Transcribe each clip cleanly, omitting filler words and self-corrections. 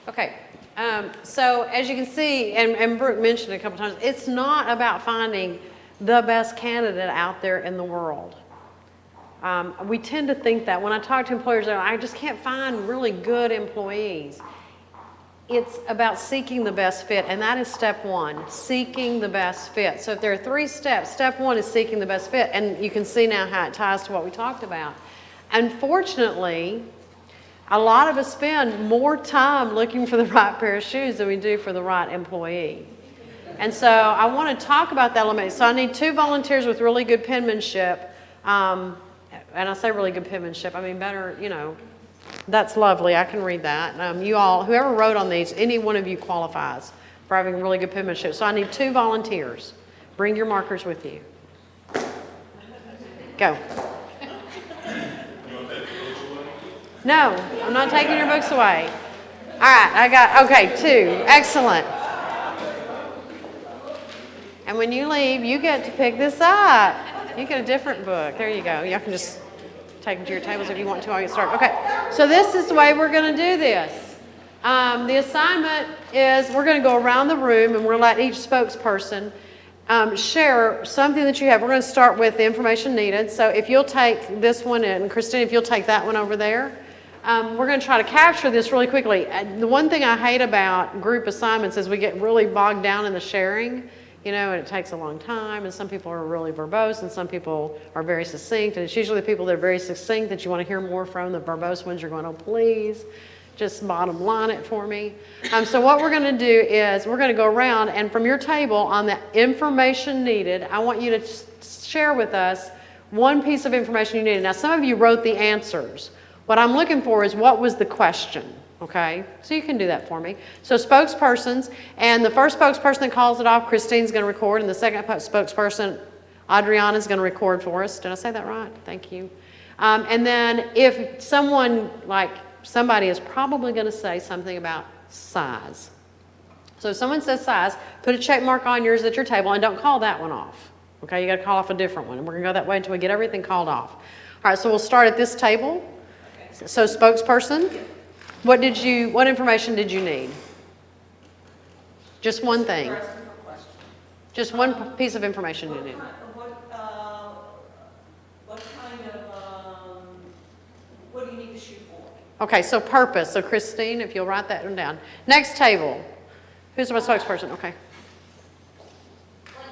Okay, so as you can see, and Brooke mentioned it a couple times, it's not about finding the best candidate out there in the world. We tend to think that when I talk to employers, I just can't find really good employees. It's about seeking the best fit, and that is step one, seeking the best fit. So if there are 3 steps, step 1 is seeking the best fit, and you can see now how it ties to what we talked about. Unfortunately, a lot of us spend more time looking for the right pair of shoes than we do for the right employee. And so I want to talk about that a little bit. So I need 2 volunteers with really good penmanship. And I say really good penmanship, I mean better, you know, that's lovely, I can read that. You all, whoever wrote on these, any one of you qualifies for having really good penmanship. So I need 2 volunteers. Bring your markers with you. Go. No, I'm not taking your books away. All right, I got, okay, 2. Excellent. And when you leave, you get to pick this up. You get a different book. There you go. Y'all can just take them to your tables if you want to while you start. Okay, so this is the way we're going to do this. The assignment is we're going to go around the room and we're going to let each spokesperson share something that you have. We're going to start with the information needed. So if you'll take this one, and Christine, if you'll take that one over there. We're going to try to capture this really quickly. The one thing I hate about group assignments is we get really bogged down in the sharing, you know, and it takes a long time, and some people are really verbose, and some people are very succinct, and it's usually the people that are very succinct that you want to hear more from. The verbose ones, you're going, oh, please, just bottom line it for me. So what we're going to do is we're going to go around, and from your table on the information needed, I want you to share with us one piece of information you needed. Now, some of you wrote the answers. What I'm looking for is what was the question, okay? So you can do that for me. So spokespersons, and the first spokesperson that calls it off, Christine's going to record, and the second spokesperson, Adriana's going to record for us. Did I say that right? Thank you. And then if someone, like somebody is probably going to say something about size. So if someone says size, put a check mark on yours at your table and don't call that one off. Okay, you got to call off a different one, and we're going to go that way until we get everything called off. All right, so we'll start at this table. So spokesperson, what information did you need? Just one thing. Just one piece of information you need. What do you need to shoot for? Okay, so purpose. So Christine, if you'll write that one down. Next table. Who's my spokesperson? Okay. What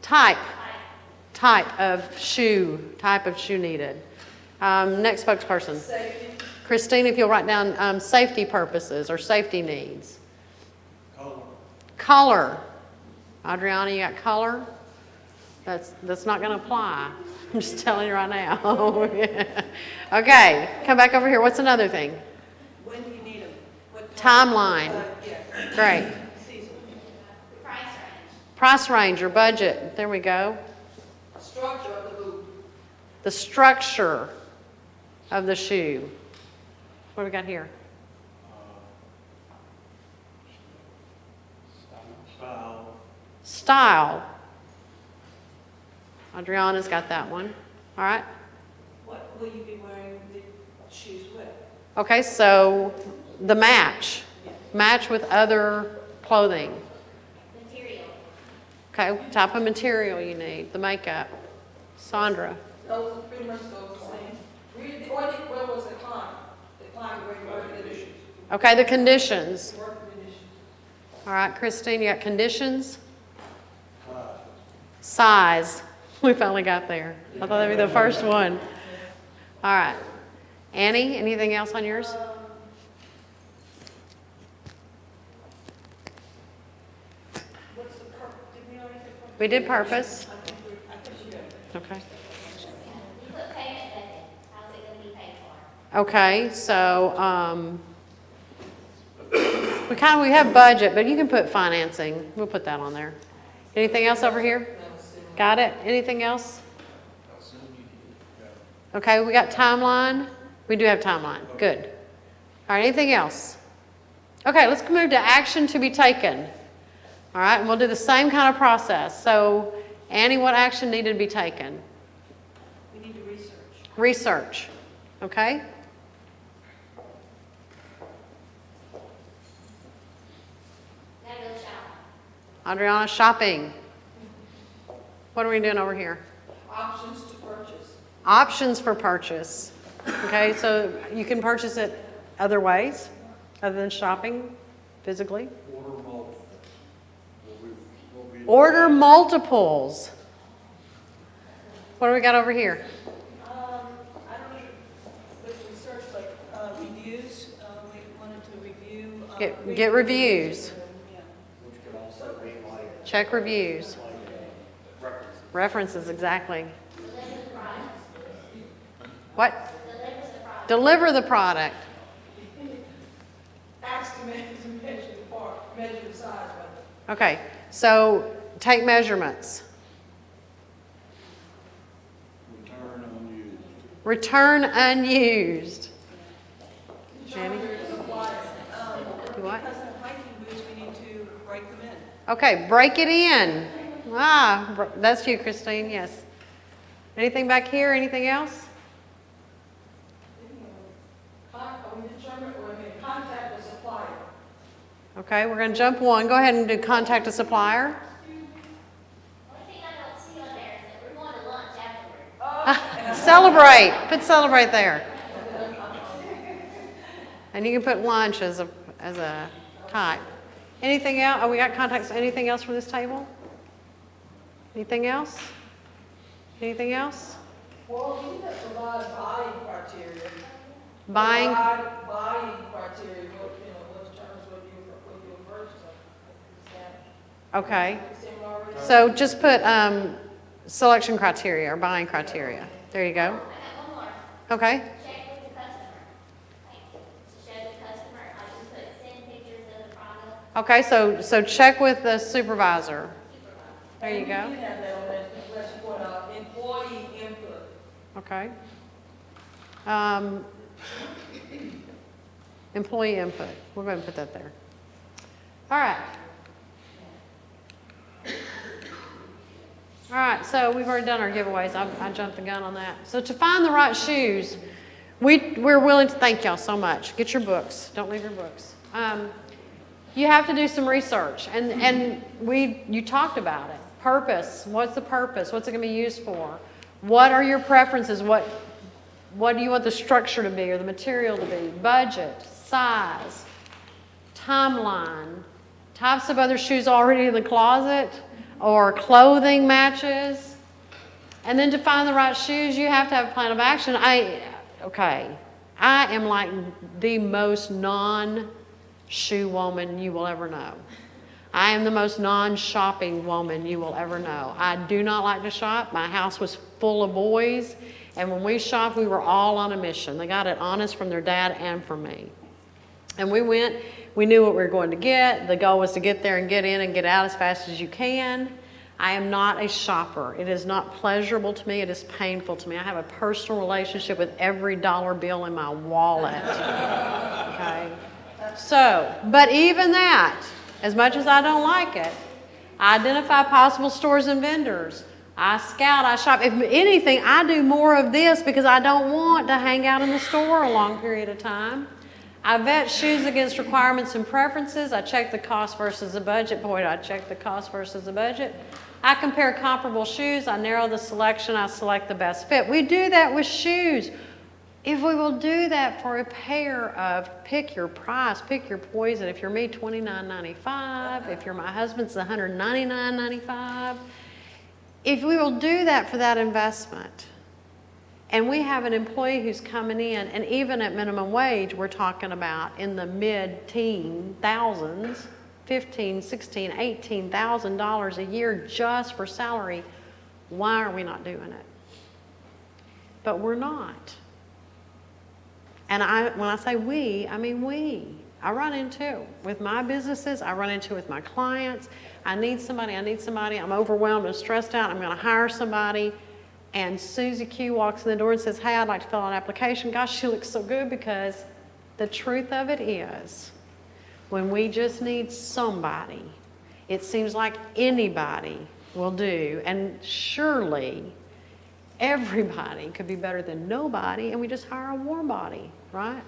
type? Type of shoe. Type of shoe needed. Next spokesperson. Safety. Christine, if you'll write down safety purposes or safety needs. Color. Adriana, you got color? That's not going to apply. I'm just telling you right now. Okay, come back over here. What's another thing? When do you need them? What Timeline. Yeah. Great. Season. Price range. Price range or budget. There we go. Structure of the boot. The structure of the shoe. What do we got here? Style. Adriana's got that one. All right. What will you be wearing the shoes with? Okay, so the match. Match with other clothing. Material. Okay, what type of material you need. The makeup. Sandra. Those are pretty much those the same. Where was the climb? The climb where conditions. Okay, the conditions. Work conditions. All right, Christine, you got conditions? Size. We finally got there. I thought that'd be the first one. All right. Annie, anything else on yours? What's the purpose? Did we already say purpose? We did purpose. I think we did. Okay. We put payment method. How's it going to be paid for? Okay, so we have budget, but you can put financing. We'll put that on there. Anything else over here? Got it? Anything else? Okay, we got timeline. We do have timeline. Good. All right, anything else? Okay, let's move to action to be taken. All right, and we'll do the same kind of process. So, Annie, what action needed to be taken? We need to research. Research. Okay? Adriana, shopping. What are we doing over here? Options to purchase. Options for purchase. Okay, so you can purchase it other ways, other than shopping physically. Order multiples. What do we got over here? I don't know, with research like reviews, we wanted to review. Get reviews. Yeah. Which could also be like Check reviews. references. References, exactly. What? Deliver the product. Ask to measure the part, measure the size, but Okay, so take measurements. Return unused. Return unused. Jenny? You what? because of hiking boots, we need to break them in. Okay, break it in. That's you, Christine, yes. Anything back here, anything else? We determine, or we contact the supplier. Okay, we're gonna jump one. Go ahead and do contact a supplier. Only thing I don't see on there is that we're going to lunch afterward. Celebrate, put celebrate there. And you can put lunch as a type. Anything else? Oh, we got contacts. Anything else from this table? Anything else? Anything else? Well, we need to provide buying criteria. Buying, Buying criteria, what determines what you purchase. Is that okay. similar already? So just put selection criteria or buying criteria. There you go. I got one more. Okay. Check with the customer. Like, to show the customer, I just put send pictures of the product. Okay, so check with the supervisor. There you You go. can have that on that, unless you put employee input. Okay. Employee input. We're going to put that there. All right. All right, so we've already done our giveaways. I jumped the gun on that. So to find the right shoes, we're willing to thank y'all so much. Get your books. Don't leave your books. You have to do some research, and you talked about it. Purpose. What's the purpose? What's it going to be used for? What are your preferences? What do you want the structure to be or the material to be? Budget, size, timeline, types of other shoes already in the closet, or clothing matches. And then to find the right shoes, you have to have a plan of action. I am like the most non-shoe woman you will ever know. I am the most non-shopping woman you will ever know. I do not like to shop. My house was full of boys, and when we shopped, we were all on a mission. They got it honest from their dad and from me. And we went, we knew what we were going to get. The goal was to get there and get in and get out as fast as you can. I am not a shopper. It is not pleasurable to me. It is painful to me. I have a personal relationship with every dollar bill in my wallet. Okay? So, but even that, as much as I don't like it, I identify possible stores and vendors. I scout, I shop. If anything, I do more of this because I don't want to hang out in the store a long period of time. I vet shoes against requirements and preferences. I check the cost versus the budget. Boy, I check the cost versus the budget. I compare comparable shoes. I narrow the selection. I select the best fit. We do that with shoes. If we will do that for a pair of, pick your price, pick your poison. If you're me, $29.95. If you're my husband's $199.95. If we will do that for that investment, and we have an employee who's coming in, and even at minimum wage, we're talking about in the mid-teen thousands, $15,000, $16,000, $18,000 a year just for salary. Why are we not doing it? But we're not. And when I say we, I mean we. I run into with my businesses, I run into with my clients. I need somebody, I'm overwhelmed and stressed out, I'm going to hire somebody. And Susie Q walks in the door and says, hey, I'd like to fill out an application. Gosh, she looks so good, because the truth of it is, when we just need somebody, it seems like anybody will do. And surely everybody could be better than nobody, and we just hire a warm body, right?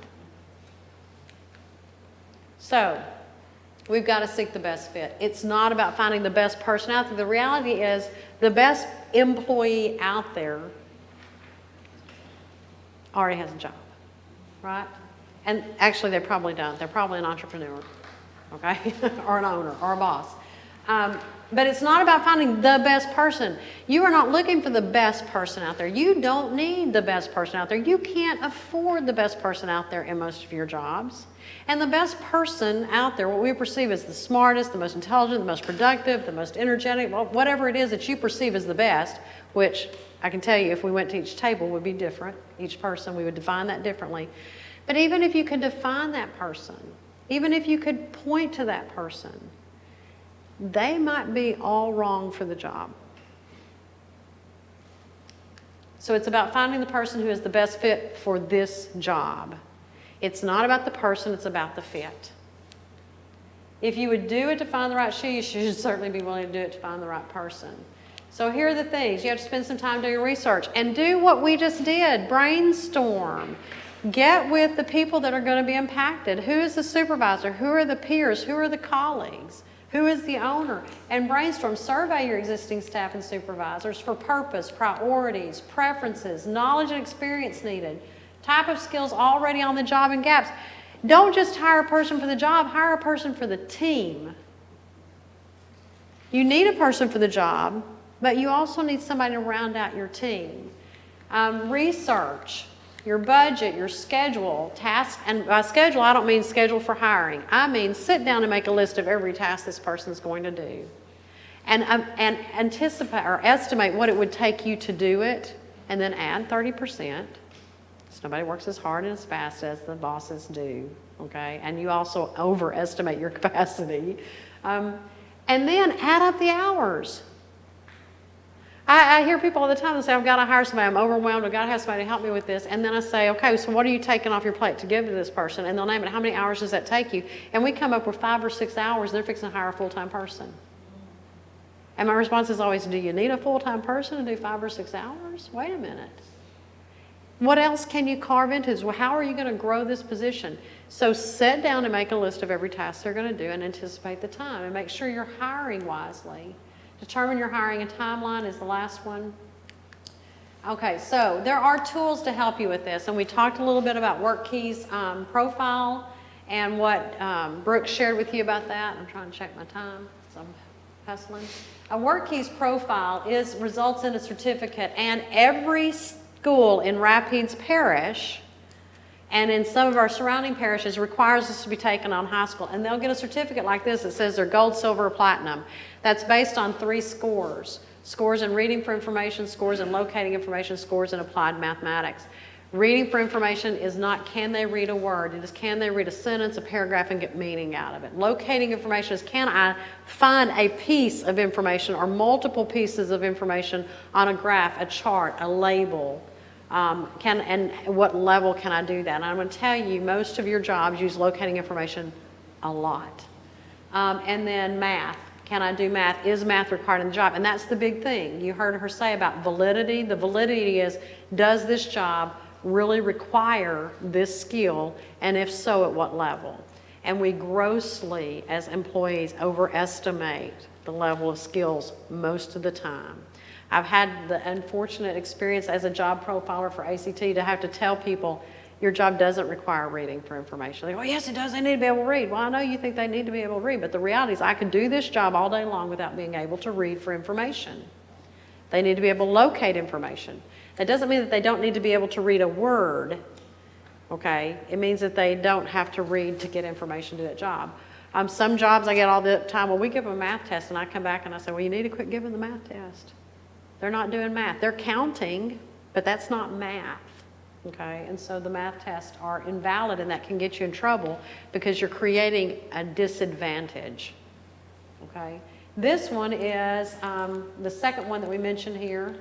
So We've got to seek the best fit. It's not about finding the best person out there. The reality is the best employee out there already has a job, right? And actually, they probably don't. They're probably an entrepreneur, okay? Or an owner or a boss. But it's not about finding the best person. You are not looking for the best person out there. You don't need the best person out there. You can't afford the best person out there in most of your jobs. And the best person out there, what we perceive as the smartest, the most intelligent, the most productive, the most energetic, whatever it is that you perceive as the best, which I can tell you if we went to each table would be different. Each person, we would define that differently. But even if you could define that person, even if you could point to that person, they might be all wrong for the job. So it's about finding the person who is the best fit for this job. It's not about the person, it's about the fit. If you would do it to find the right shoe, you should certainly be willing to do it to find the right person. So here are the things. You have to spend some time doing research and do what we just did. Brainstorm. Get with the people that are going to be impacted. Who is the supervisor? Who are the peers? Who are the colleagues? Who is the owner? And brainstorm. Survey your existing staff and supervisors for purpose, priorities, preferences, knowledge and experience needed, type of skills already on the job and gaps. Don't just hire a person for the job, hire a person for the team. You need a person for the job, but you also need somebody to round out your team. Research your budget, your schedule, tasks, and by schedule I don't mean schedule for hiring. I mean sit down and make a list of every task this person is going to do. And anticipate or estimate what it would take you to do it, and then add 30%. So nobody works as hard and as fast as the bosses do, okay? And you also overestimate your capacity. And then add up the hours. I hear people all the time that say, I've got to hire somebody, I'm overwhelmed, I've got to have somebody to help me with this. And then I say, okay, so what are you taking off your plate to give to this person? And they'll name it, how many hours does that take you? And we come up with 5 or 6 hours, and they're fixing to hire a full-time person. And my response is always, do you need a full-time person to do 5 or 6 hours? Wait a minute. What else can you carve into this? Well, how are you going to grow this position? So sit down and make a list of every task they're going to do and anticipate the time and make sure you're hiring wisely. Determine your hiring and timeline is the last one. Okay, so there are tools to help you with this, and we talked a little bit about WorkKeys profile and what Brooke shared with you about that. I'm trying to check my time, so I'm hustling. A WorkKeys profile results in a certificate, and every school in Rapides Parish and in some of our surrounding parishes requires this to be taken on high school. And they'll get a certificate like this that says they're gold, silver, or platinum. That's based on 3 scores. Scores in reading for information, scores in locating information, scores in applied mathematics. Reading for information is not can they read a word. It is can they read a sentence, a paragraph, and get meaning out of it. Locating information is can I find a piece of information or multiple pieces of information on a graph, a chart, a label. And what level can I do that? And I'm going to tell you, most of your jobs use locating information a lot. And then math. Can I do math? Is math required in the job? And that's the big thing. You heard her say about validity. The validity is, does this job really require this skill? And if so, at what level? And we grossly, as employees, overestimate the level of skills most of the time. I've had the unfortunate experience as a job profiler for ACT to have to tell people, your job doesn't require reading for information. They go, oh, yes, it does. They need to be able to read. Well, I know you think they need to be able to read, but the reality is I could do this job all day long without being able to read for information. They need to be able to locate information. That doesn't mean that they don't need to be able to read a word, okay? It means that they don't have to read to get information to that job. Some jobs I get all the time, well, we give them a math test, and I come back and I say, well, you need to quit giving the math test. They're not doing math. They're counting, but that's not math, okay? And so the math tests are invalid, and that can get you in trouble because you're creating a disadvantage, okay? This one is, the second one that we mentioned here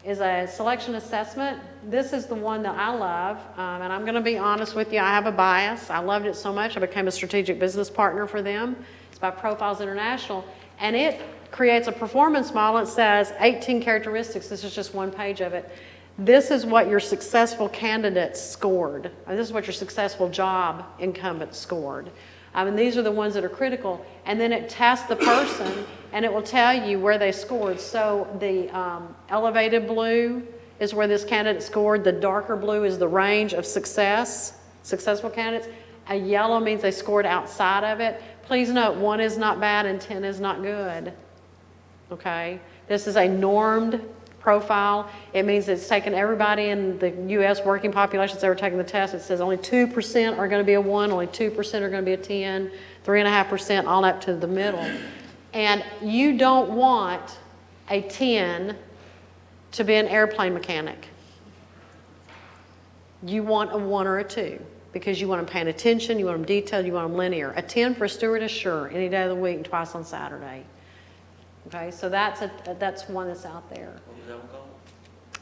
is a selection assessment. This is the one that I love, and I'm going to be honest with you, I have a bias. I loved it so much, I became a strategic business partner for them. It's by Profiles International, and it creates a performance model. It says 18 characteristics. This is just one page of it. This is what your successful candidates scored. This is what your successful job incumbents scored. And these are the ones that are critical. And then it tests the person, and it will tell you where they scored. So the elevated blue is where this candidate scored. The darker blue is the range of successful candidates. A yellow means they scored outside of it. Please note, 1 is not bad and 10 is not good. Okay? This is a normed profile. It means it's taken everybody in the U.S. working population that's ever taken the test. It says only 2% are going to be a 1, only 2% are going to be a 10, 3.5% all up to the middle. And you don't want a 10 to be an airplane mechanic. You want a 1 or a 2 because you want them paying attention, you want them detailed, you want them linear. A 10 for a stewardess, sure, any day of the week and twice on Saturday. Okay, so that's one that's out there. What was that one called?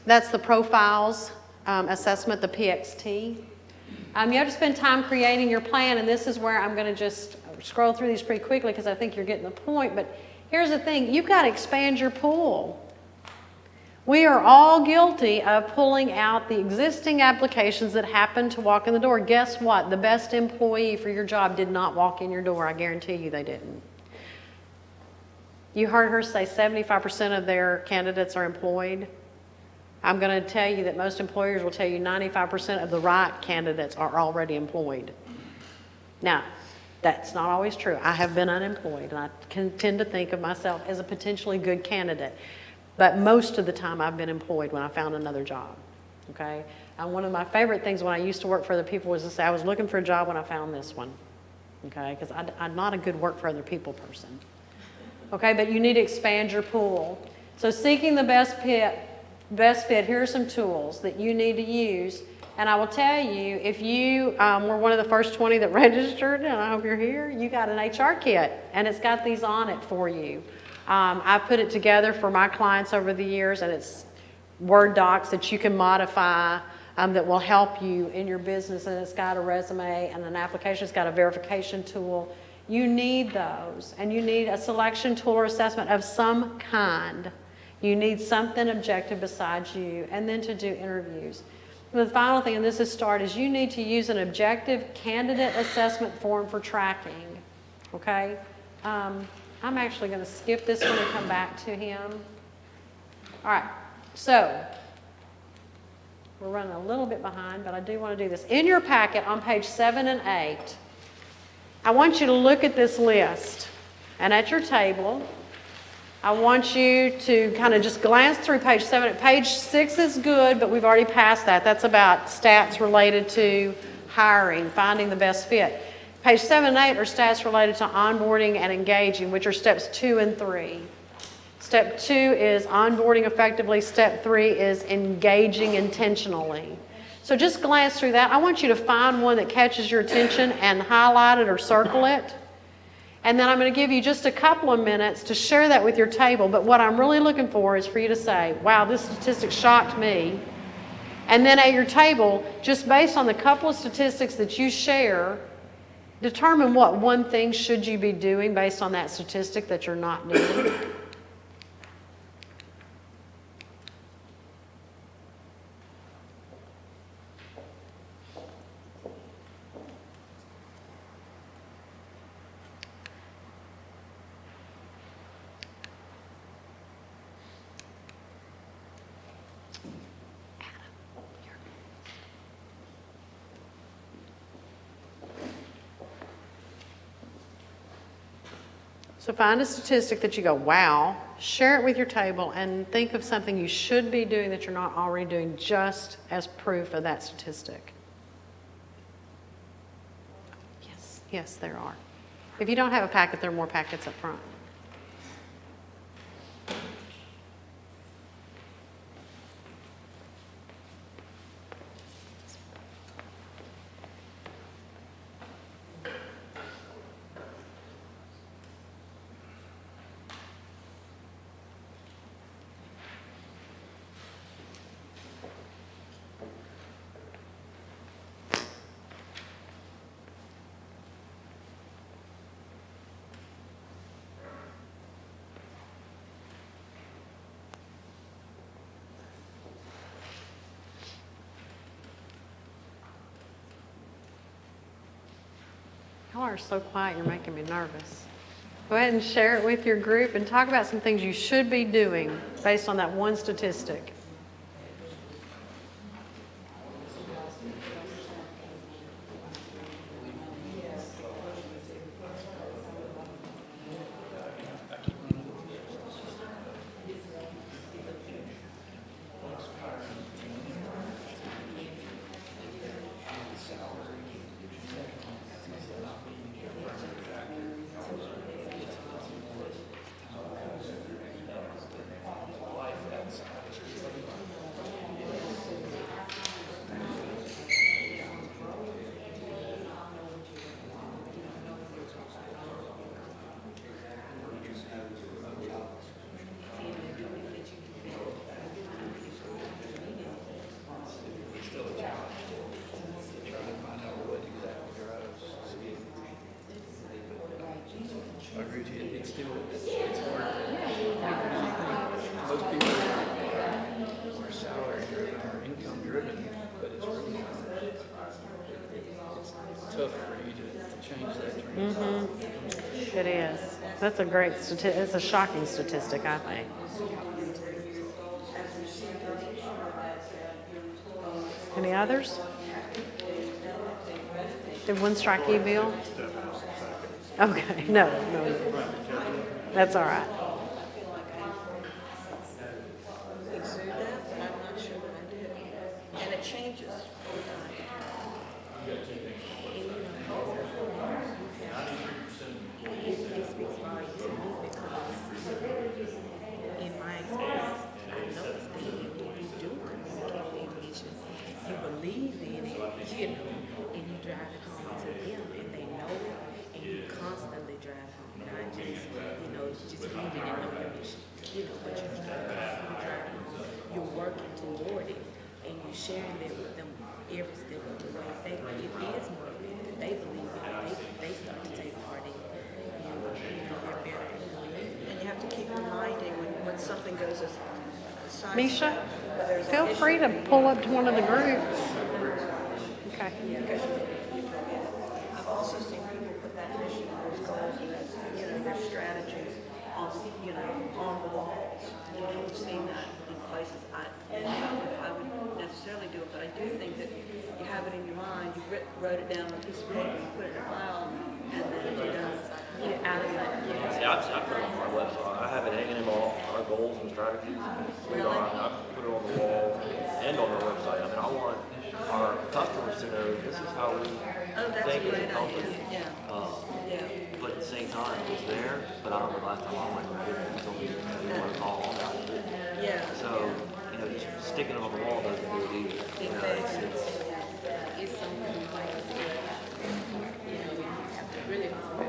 That's the profiles assessment, the PXT. You have to spend time creating your plan, and this is where I'm going to just scroll through these pretty quickly because I think you're getting the point. But here's the thing, you've got to expand your pool. We are all guilty of pulling out the existing applications that happen to walk in the door. Guess what? The best employee for your job did not walk in your door. I guarantee you they didn't. You heard her say 75% of their candidates are employed. I'm going to tell you that most employers will tell you 95% of the right candidates are already employed. Now, that's not always true. I have been unemployed, and I can tend to think of myself as a potentially good candidate. But most of the time I've been employed when I found another job, okay? And one of my favorite things when I used to work for other people was to say I was looking for a job when I found this one, okay? Because I'm not a good work for other people person. Okay, but you need to expand your pool. So seeking the best fit, here are some tools that you need to use. And I will tell you, if you were one of the first 20 that registered, and I hope you're here, you got an HR kit, and it's got these on it for you. I put it together for my clients over the years, and it's Word docs that you can modify that will help you in your business, and it's got a resume and an application. It's got a verification tool. You need those, and you need a selection tool or assessment of some kind. You need something objective besides you, and then to do interviews. And the final thing, and this is start, is you need to use an objective candidate assessment form for tracking, okay? I'm actually going to skip this one and come back to him. All right, so we're running a little bit behind, but I do want to do this. In your packet on page 7 and 8, I want you to look at this list, and at your table, I want you to kind of just glance through page 7. Page 6 is good, but we've already passed that. That's about stats related to hiring, finding the best fit. Page 7 and 8 are stats related to onboarding and engaging, which are steps 2 and 3. Step 2 is onboarding effectively. Step 3 is engaging intentionally. So just glance through that. I want you to find one that catches your attention and highlight it or circle it. And then I'm going to give you just a couple of minutes to share that with your table. But what I'm really looking for is for you to say, wow, this statistic shocked me. And then at your table, just based on the couple of statistics that you share, determine what one thing should you be doing based on that statistic that you're not doing. So find a statistic that you go, wow, share it with your table, and think of something you should be doing that you're not already doing just as proof of that statistic. Yes, there are. If you don't have a packet, there are more packets up front. Y'all are so quiet, you're making me nervous. Go ahead and share it with your group and talk about some things you should be doing based on that one statistic. I agree with you. It's still, it's hard. Most people are salary driven or income driven, but it's really not. It's tough for you to change that trend. It is. That's a great statistic. It's a shocking statistic, I think. Any others? Did one strike you, Bill? Okay, no. That's all right. exude that, but I'm not sure that I do. And it changes over time. It speaks volumes to me because in my experience, I noticed that when you do communicate with vision, you believe in it, and you drive it home to them, and they know it, and you constantly drive home, not just, just reading and know your mission, but you're constantly driving home, you're working toward it, and you're sharing that with them every step of the way. It is more effective. They believe in it. They start to take part in it. They're better at doing it. And you have to keep reminding when something goes aside. Misha, feel free to pull up to one of the groups. Okay. I've also seen people put that mission, those goals, and their strategies on, on the walls. We've seen that in places. I don't know if I would necessarily do it, but I do think that you have it in your mind. You wrote it down on a piece of paper, you put it in a file, and then you're done. Get out of that. See, I put it on our website. I have it hanging in our goals and strategies. I put it on the wall and on our website. I mean, I want our customers to know this is how we Oh, that's a think as a great company. idea. Yeah. Yeah. But at the same time, it's there. But I don't know, last time I went, I told me you want to call on it. Yeah. So, just sticking it on the wall doesn't do it either. It's something like, you have to really remember.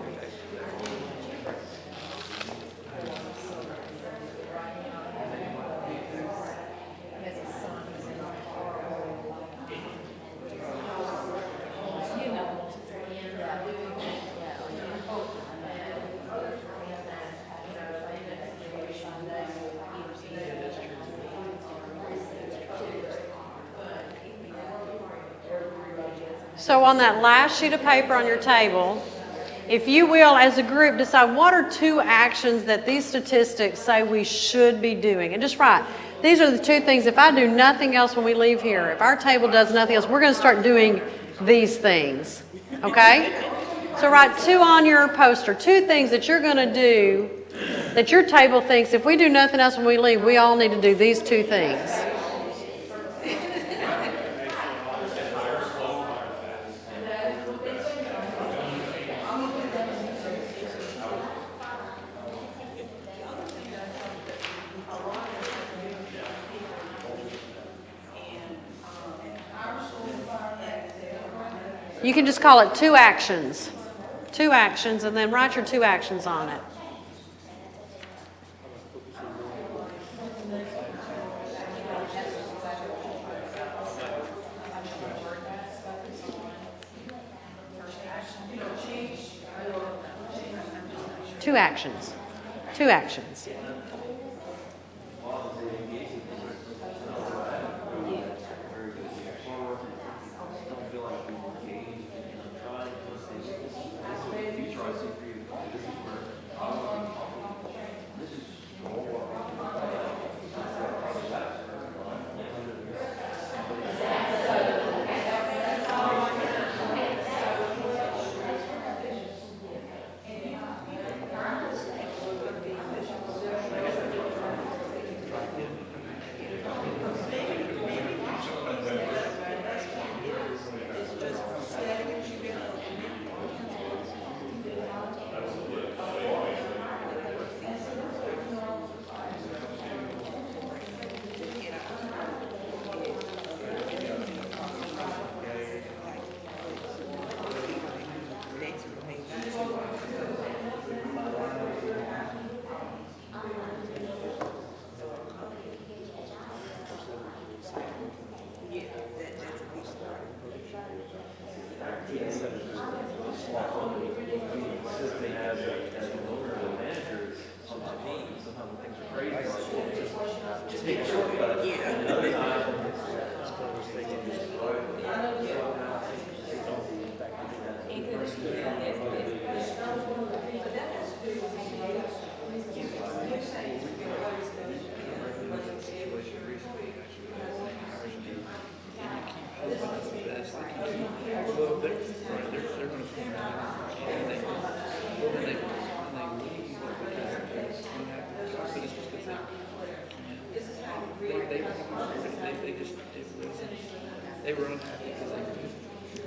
So on that last sheet of paper on your table, if you will, as a group, decide what are 2 actions that these statistics say we should be doing. And just write, these are the 2 things. If I do nothing else when we leave here, if our table does nothing else, we're going to start doing these things. Okay? So write 2 on your poster, 2 things that you're going to do that your table thinks if we do nothing else when we leave, we all need to do these 2 things. You can just call it 2 actions. 2 actions, and then write your 2 actions on it. Two actions. 2 actions.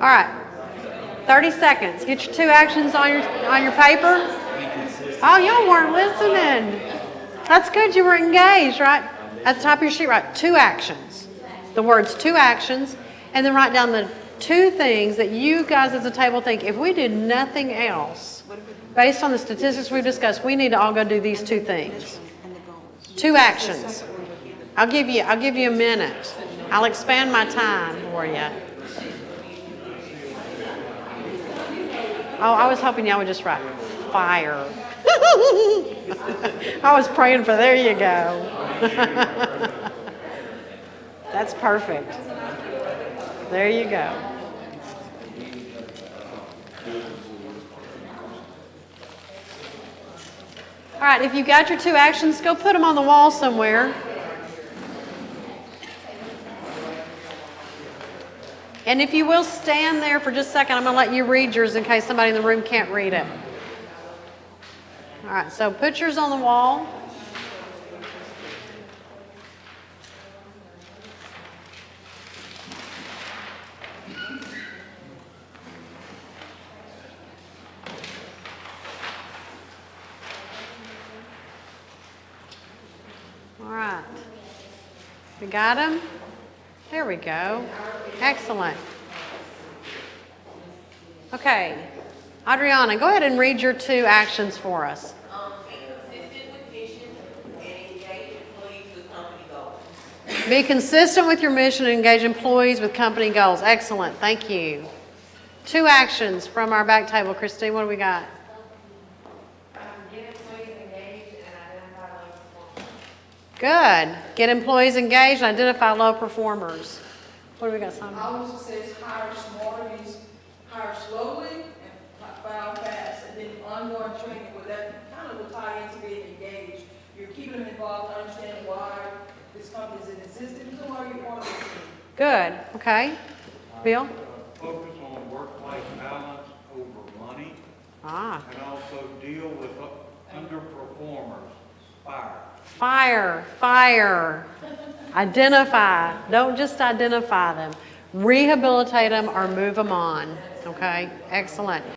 All right. 30 seconds. Get your 2 actions on your paper. Oh, y'all weren't listening. That's good. You were engaged, right? At the top of your sheet, write 2 actions. The words 2 actions, and then write down the 2 things that you guys as a table think if we did nothing else, based on the statistics we've discussed, we need to all go do these 2 things. 2 actions. I'll give you a minute. I'll expand my time for you. Oh, I was hoping y'all would just write fire. I was praying for, there you go. That's perfect. There you go. All right, if you got your 2 actions, go put them on the wall somewhere. And if you will stand there for just a second, I'm going to let you read yours in case somebody in the room can't read it. All right, so put yours on the wall. All right. We got them? There we go. Excellent. Okay. Adriana, go ahead and read your 2 actions for us. Be consistent with mission and engage employees with company goals. Be consistent with your mission and engage employees with company goals. Excellent. Thank you. 2 actions from our back table. Christine, what do we got? Get employees engaged and identify low performers. Good. Get employees engaged and identify low performers. What do we got, Simon? Also says hire smarter, means hire slowly and file fast, and then ongoing training, where that kind of will tie into being engaged. You're keeping them involved, understanding why this company is in existence, and why you want to. Good. Okay. Bill? Focus on work-life balance over money, Ah. and also deal with underperformers. Fire. Fire. Fire. Identify. Don't just identify them. Rehabilitate them or move them on. Okay? Excellent.